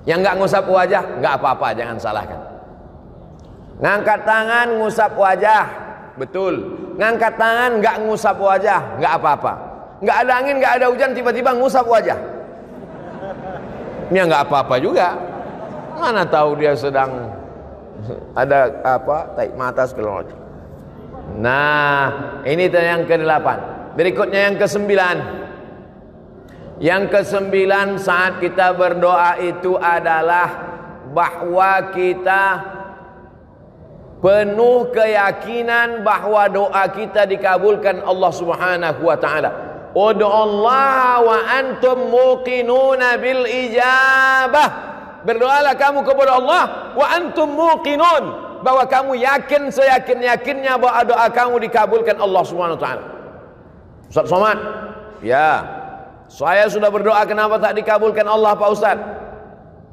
Yang enggak ngusap wajah, enggak apa-apa, jangan salahkan. Ngangkat tangan, ngusap wajah, betul. Ngangkat tangan, enggak ngusap wajah, enggak apa-apa. Enggak ada angin, enggak ada hujan, tiba-tiba ngusap wajah. Ini enggak apa-apa juga. Mana tahu dia sedang ada apa, tarik mata segala macam. Nah, ini yang ke-8. Berikutnya yang ke-9. Yang ke-9 saat kita berdoa itu adalah bahwa kita penuh keyakinan bahwa doa kita dikabulkan Allah Subhanahu wa taala. Ud'ullaha wa antum muqinuna bil ijabah. Berdoalah kamu kepada Allah wa antum muqinun, bahwa kamu yakin seyakin-yakinnya bahwa doa kamu dikabulkan Allah Subhanahu wa taala. Ustaz Somad, ya. Saya sudah berdoa, kenapa tak dikabulkan Allah Pak Ustaz?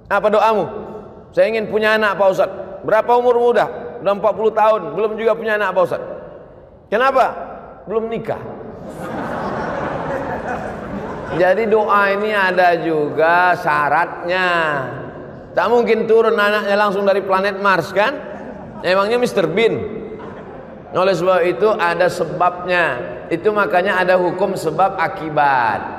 Apa doamu? Saya ingin punya anak Pak Ustaz. Berapa umurmu udah? Udah 40 tahun, belum juga punya anak Pak Ustaz. Kenapa? Belum nikah. Jadi doa ini ada juga syaratnya. Tak mungkin turun anaknya langsung dari planet Mars kan? Emangnya Mr. Bean? Oleh sebab itu ada sebabnya. Itu makanya ada hukum sebab akibat.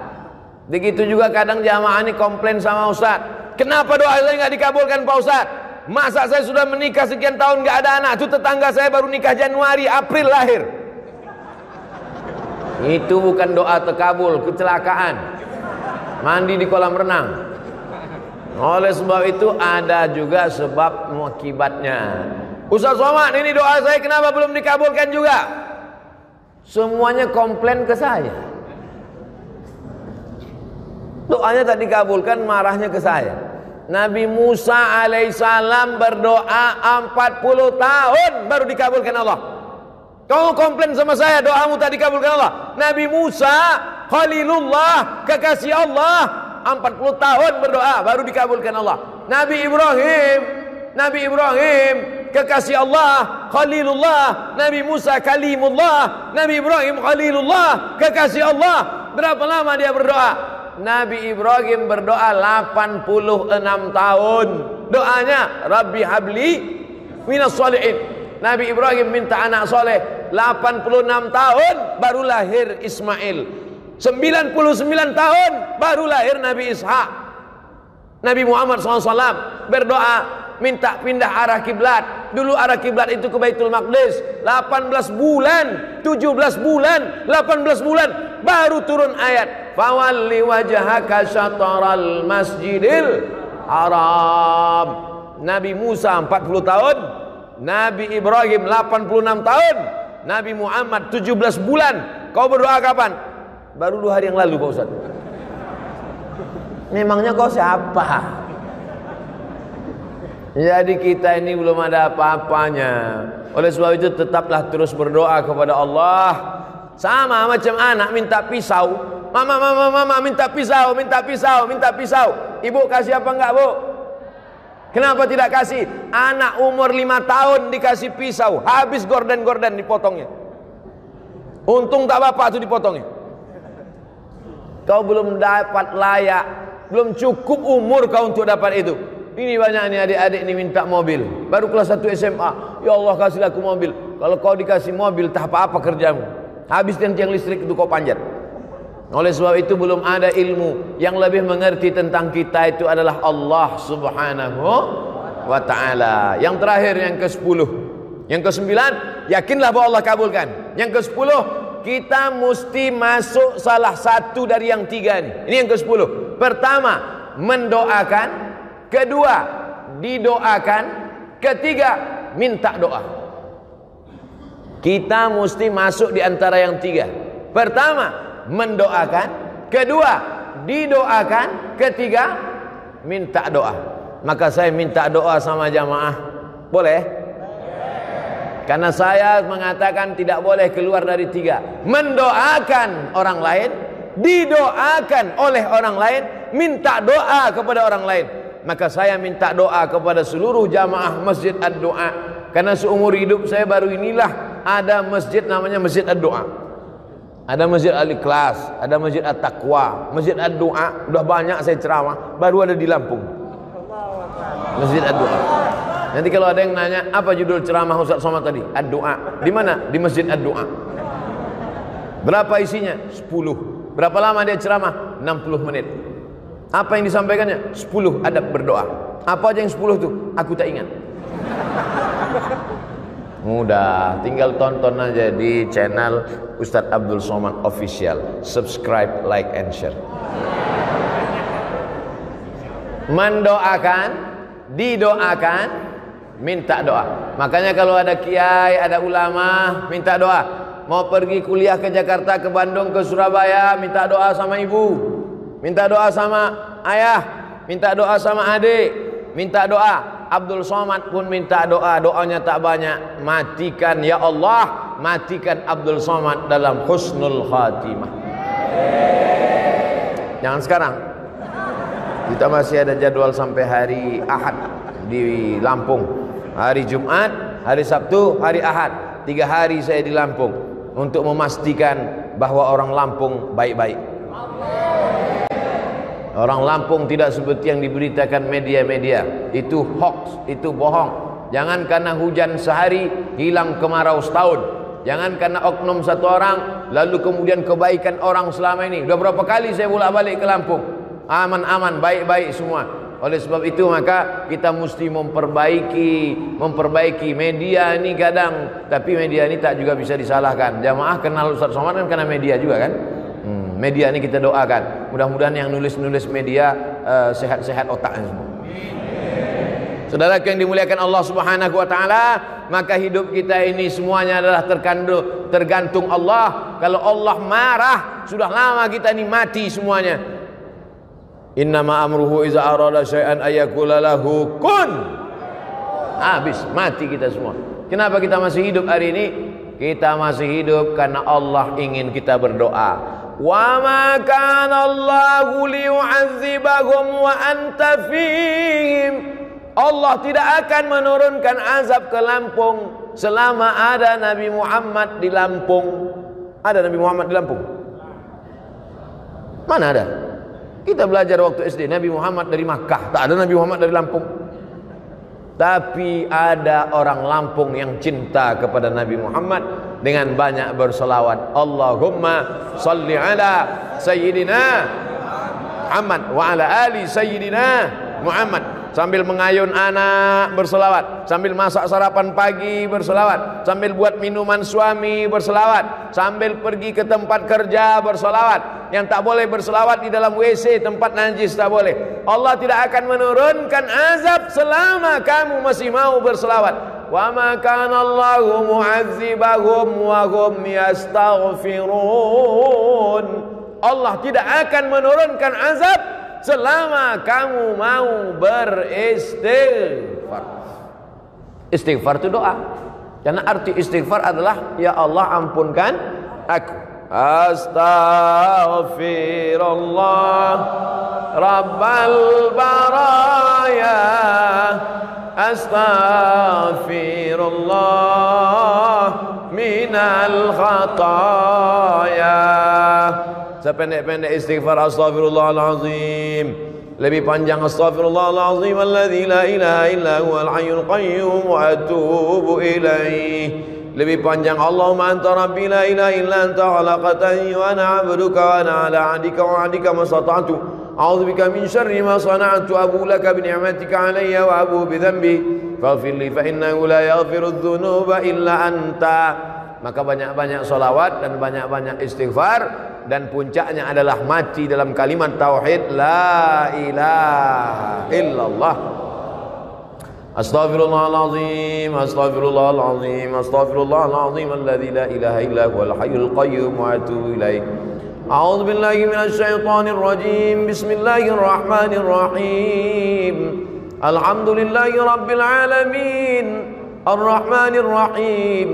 Begitu juga kadang jamaah ini komplain sama Ustaz, kenapa doa saya nggak dikabulkan Pak Ustaz? Masa saya sudah menikah sekian tahun nggak ada anak? Itu tetangga saya baru nikah Januari, April lahir. Itu bukan doa terkabul, kecelakaan. Mandi di kolam renang. Oleh sebab itu ada juga sebab akibatnya. Ustaz Somad, ini doa saya kenapa belum dikabulkan juga? Semuanya komplain ke saya. Doanya tak dikabulkan, marahnya ke saya. Nabi Musa alaihissalam berdoa 40 tahun baru dikabulkan Allah. Kamu komplain sama saya, doamu tak dikabulkan Allah. Nabi Musa Khalilullah, kekasih Allah, 40 tahun berdoa baru dikabulkan Allah. Nabi Ibrahim kekasih Allah, Khalilullah. Nabi Musa Kalimullah, Nabi Ibrahim Khalilullah, kekasih Allah. Berapa lama dia berdoa? Nabi Ibrahim berdoa 86 tahun. Doanya Rabbi habli minas sholihin. Nabi Ibrahim minta anak soleh 86 tahun baru lahir Ismail. 99 tahun baru lahir Nabi Ishak. Nabi Muhammad SAW berdoa minta pindah arah kiblat. Dulu arah kiblat itu ke Baitul Maqdis. 18 bulan, 17 bulan, 18 bulan baru turun ayat fawalli wajhaka syatral masjidil haram. Nabi Musa 40 tahun, Nabi Ibrahim 86 tahun, Nabi Muhammad 17 bulan. Kau berdoa kapan? Baru 2 hari yang lalu Pak Ustaz. Memangnya kau siapa? Jadi kita ini belum ada apa-apanya. Oleh sebab itu tetaplah terus berdoa kepada Allah. Sama macam anak minta pisau. Mama minta pisau, minta pisau, minta pisau. Ibu kasih apa enggak, Bu? Kenapa tidak kasih? Anak umur 5 tahun dikasih pisau, habis gorden-gorden dipotongnya. Untung tak bapak itu dipotongnya. Kau belum dapat layak, belum cukup umur kau untuk dapat itu. Ini banyak nih adik-adik ini minta mobil, baru kelas 1 SMA. Ya Allah kasihlah aku mobil. Kalau kau dikasih mobil tak apa-apa kerjamu, habis tiang listrik itu kau panjat. Oleh sebab itu belum ada ilmu yang lebih mengerti tentang kita itu adalah Allah Subhanahu wa ta'ala. Yang terakhir, yang ke-10. Yang ke-9, yakinlah bahwa Allah kabulkan. Yang ke-10, kita mesti masuk salah satu dari yang 3 ini. Ini yang ke-10. Pertama, mendoakan. Kedua, didoakan. Ketiga, minta doa. Kita mesti masuk di antara yang 3. Pertama, mendoakan. Kedua, didoakan. Ketiga, minta doa. Maka saya minta doa sama jamaah. Boleh? Karena saya mengatakan tidak boleh keluar dari 3. Mendoakan orang lain, didoakan oleh orang lain, minta doa kepada orang lain. Maka saya minta doa kepada seluruh jamaah Masjid Ad-Doa. Karena seumur hidup saya baru inilah ada masjid namanya Masjid Ad-Doa. Ada Masjid Al-Ikhlas, ada Masjid At-Taqwa, Masjid Ad-Doa. Udah banyak saya ceramah, baru ada di Lampung. Masjid Ad-Doa. Nanti kalau ada yang nanya, apa judul ceramah Ustaz Somad tadi? Ad-Doa. Di mana? Di Masjid Ad-Doa. Berapa isinya? 10. Berapa lama dia ceramah? 60 menit. Apa yang disampaikannya? 10 adab berdoa. Apa aja yang 10 itu? Aku tak ingat. Mudah, tinggal tonton aja di channel Ustadz Abdul Somad Official. Subscribe, like, and share. Mendoakan, didoakan, minta doa. Makanya kalau ada kiai, ada ulama, minta doa. Mau pergi kuliah ke Jakarta, ke Bandung, ke Surabaya, minta doa sama ibu, minta doa sama ayah, minta doa sama adik, minta doa. Abdul Somad pun minta doa, doanya tak banyak. Matikan ya Allah, matikan Abdul Somad dalam husnul khatimah. Jangan sekarang. Kita masih ada jadwal sampai hari Ahad di Lampung. Hari Jumat, hari Sabtu, hari Ahad. 3 hari saya di Lampung untuk memastikan bahwa orang Lampung baik-baik. Orang Lampung tidak seperti yang diberitakan media-media. Itu hoax, itu bohong. Jangan karena hujan sehari hilang kemarau setahun. Jangan karena oknum satu orang lalu kemudian kebaikan orang selama ini. Sudah berapa kali saya bolak-balik ke Lampung, aman-aman, baik-baik semua. Oleh sebab itu maka kita mesti memperbaiki media ini kadang. Tapi media ini tak juga bisa disalahkan. Jamaah kenal Ustaz Somad kan karena media juga kan. Media ini kita doakan. Mudah-mudahan yang nulis-nulis media sehat-sehat otaknya semua. Saudara yang dimuliakan Allah Subhanahu wa taala, maka hidup kita ini semuanya adalah tergantung Allah. Kalau Allah marah, sudah lama kita ini mati semuanya. Innama amruhu iza arada syai'an ayyakula lahu kun. Habis, mati kita semua. Kenapa kita masih hidup hari ini? Kita masih hidup karena Allah ingin kita berdoa. Wa ma kana Allahu liyu'adzibahum wa anta fihim. Allah tidak akan menurunkan azab ke Lampung selama ada Nabi Muhammad di Lampung. Ada Nabi Muhammad di Lampung? Mana ada? Kita belajar waktu SD Nabi Muhammad dari Makkah. Tak ada Nabi Muhammad dari Lampung. Tapi ada orang Lampung yang cinta kepada Nabi Muhammad dengan banyak berselawat. Allahumma salli ala Sayyidina Muhammad wa ala ali Sayyidina Muhammad. Sambil mengayun anak berselawat, sambil masak sarapan pagi berselawat, sambil buat minuman suami berselawat, sambil pergi ke tempat kerja berselawat. Yang tak boleh berselawat di dalam WC, tempat najis tak boleh. Allah tidak akan menurunkan azab selama kamu masih mau berselawat. Wa ma kana Allahu mu'adzibahum wa hum yastaghfirun. Allah tidak akan menurunkan azab selama kamu mau beristighfar. Istighfar itu doa. Karena arti istighfar adalah ya Allah ampunkan Aku astaghfirullah Rabbal baraya, astaghfirullah minal khataya. Sependek-pendek istighfar astaghfirullahalazim. Lebih panjang astaghfirullahalazim alladzi la ilaha illa huwal hayyul qayyum wa atubu ilaih. Lebih panjang Allahumma anta rabbi la ilaha illa anta khalaqtani wa ana 'abduka wa ana 'ala 'ahdika wa 'adika mastata'tu. A'udzubika min syarri ma sana'tu, abu laka bi ni'matika 'alayya wa abu bi dhanbi faghfir li fa innahu la yaghfiru dzunuba illa anta. Maka banyak-banyak salawat dan banyak-banyak istighfar, dan puncaknya adalah mati dalam kalimat tauhid la ilaha illallah. Astaghfirullahalazim, astaghfirullahalazim, astaghfirullahalazim alladzi la ilaha illa huwal hayyul qayyum wa atubu ilaih. A'udzu billahi minasy syaithanir rajim. Bismillahirrahmanirrahim. Alhamdulillahi rabbil alamin. Arrahmanir rahim.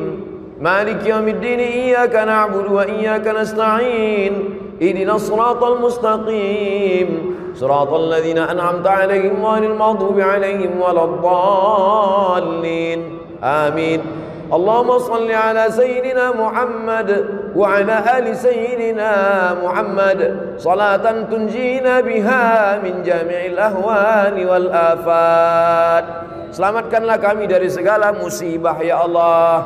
Maliki yaumiddin. Iyyaka na'budu wa iyyaka nasta'in. Ihdinas siratal mustaqim. صراط الذين أنعمت عليهم غير المغضوب عليهم ولا الضالين آمين. اللهم صل على سيدنا محمد وعلى آل سيدنا محمد صلاة تنجينا بها من جميع الأهوال والآفات. Selamatkanlah kami dari segala musibah ya Allah.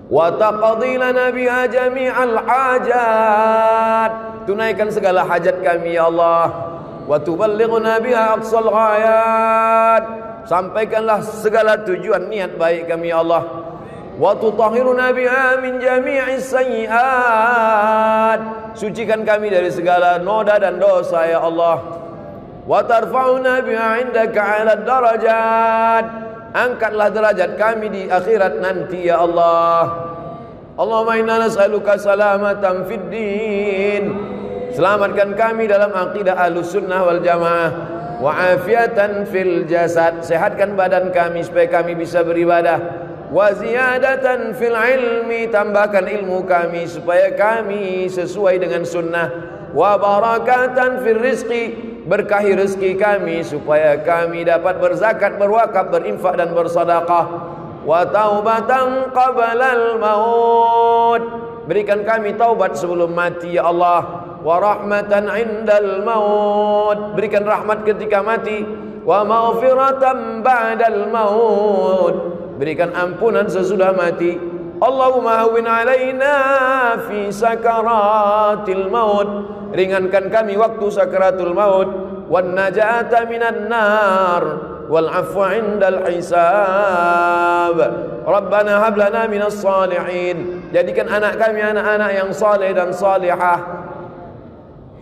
Wa taqdi lana biha jami'al hajat. Tunaikan segala hajat kami ya Allah. Wa tuballighna biha aqsal ghayat. Sampaikanlah segala tujuan niat baik kami ya Allah. Wa tutahhiruna biha min jami'is sayyi'at. Sucikan kami dari segala noda dan dosa ya Allah. Wa tarfa'una biha 'indaka 'ala darajat. Angkatlah derajat kami di akhirat nanti ya Allah. Allahumma inna nas'aluka salamatan fid din. Selamatkan kami dalam akidah Ahlussunnah wal Jamaah. Wa afiatan fil jasad. Sehatkan badan kami supaya kami bisa beribadah. Wa ziyadatan fil ilmi. Tambahkan ilmu kami supaya kami sesuai dengan sunnah. Wa barakatan fil rizqi. Berkahi rezeki kami supaya kami dapat berzakat, berwakaf, berinfak dan bersedekah. Wa taubatan qablal maut. Berikan kami taubat sebelum mati ya Allah. Wa rahmatan indal maut. Berikan rahmat ketika mati. Wa maghfiratan ba'dal maut. Berikan ampunan sesudah mati. Allahumma hawwin alaina fi sakaratil maut. Ringankan kami waktu sakaratul maut. Wan najata minan nar. Wal afwa indal hisab. Rabbana hab lana minas salihin. Jadikan anak kami anak-anak yang saleh dan salihah.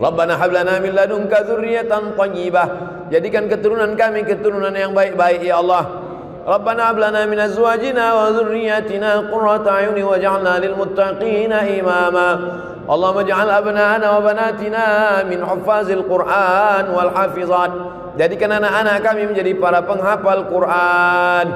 Rabbana hab lana min ladunka dzurriyyatan thayyibah. Jadikan keturunan kami keturunan yang baik-baik ya Allah. Rabbana hab lana min azwajina wa dzurriyyatina qurrata a'yunin waj'alna lil muttaqina imama. Allahumma ij'al abna'ana wa banatina min huffazil Qur'an wal hafizat. Jadikan anak-anak kami menjadi para penghafal Quran.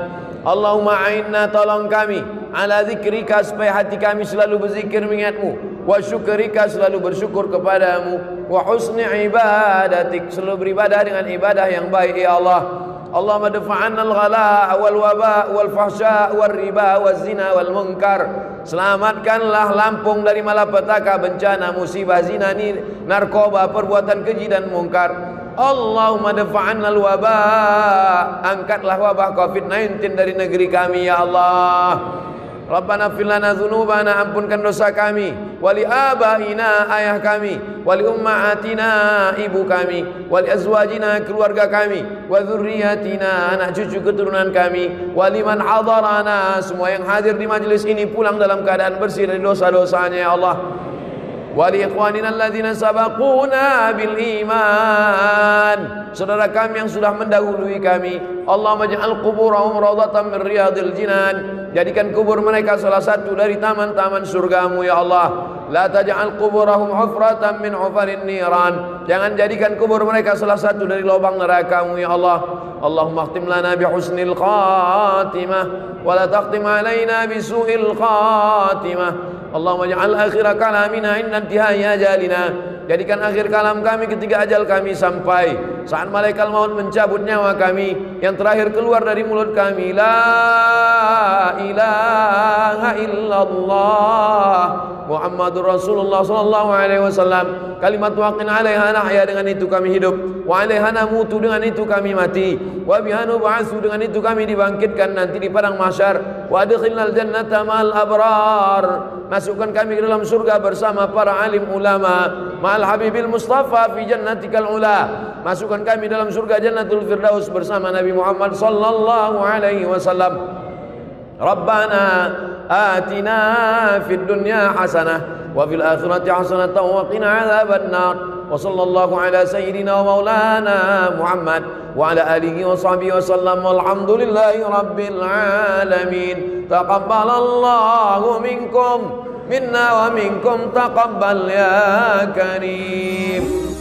Allahumma a'inna, tolong kami, ala zikrika, supaya hati kami selalu berzikir mengingatmu, wa syukrika, selalu bersyukur kepadamu, wa husni ibadatik, selalu beribadah dengan ibadah yang baik ya Allah. Allahumma dafa'anna al-ghala wal waba wal fahsya wal riba wal zina wal munkar. Selamatkanlah Lampung dari malapetaka, bencana, musibah, zina, narkoba, perbuatan keji dan mungkar. Allahumma dafa'anna al-waba, angkatlah wabah COVID-19 dari negeri kami ya Allah. Rabbana fir lana dzunubana, ampunkan dosa kami, wali abaina, ayah kami, wali ummahatina, ibu kami, wali azwajina, keluarga kami, wa dzurriyyatina, anak cucu keturunan kami, wali man hadarana, semua yang hadir di majelis ini pulang dalam keadaan bersih dari dosa-dosanya ya Allah. Wali ikhwanina alladzina sabaquna bil iman, saudara kami yang sudah mendahului kami. Allahumma ij'al quburahum rawdatan min riyadil jinan. Jadikan kubur mereka salah satu dari taman-taman surgamu ya Allah. La taj'al quburahum hufratan min hufarin niran. Jangan jadikan kubur mereka salah satu dari lubang neraka-Mu ya Allah. Allahumma akhtim lana bihusnil khatimah wa la taqtim alaina bisu'il khatimah. Allahumma ja'al akhira kalamina inna intihai ajalina. Jadikan akhir kalam kami ketika ajal kami sampai, saat malaikat maut mencabut nyawa kami, yang terakhir keluar dari mulut kami, la ilaha illallah Muhammadur Rasulullah sallallahu alaihi wasallam. Kalimat waqin 'alaiha nahya, dengan itu kami hidup, wa 'alaiha namutu, dengan itu kami mati, wa biha nub'atsu, dengan itu kami dibangkitkan nanti di padang mahsyar, wa adkhilnal jannata ma'al abrar, masukkan kami ke dalam surga bersama para alim ulama, ma'al habibil mustafa fi jannatikal ula, masukkan kami dalam surga jannatul firdaus bersama Nabi Muhammad sallallahu alaihi wasallam. Rabbana atina fid dunya hasanah wa fil akhirati hasanah wa qina adzaban nar. Wa sallallahu ala sayyidina wa maulana Muhammad wa ala alihi wa sahbihi wa sallam. Walhamdulillahi rabbil alamin. Taqabbalallahu minkum minna wa minkum taqabbal ya karim.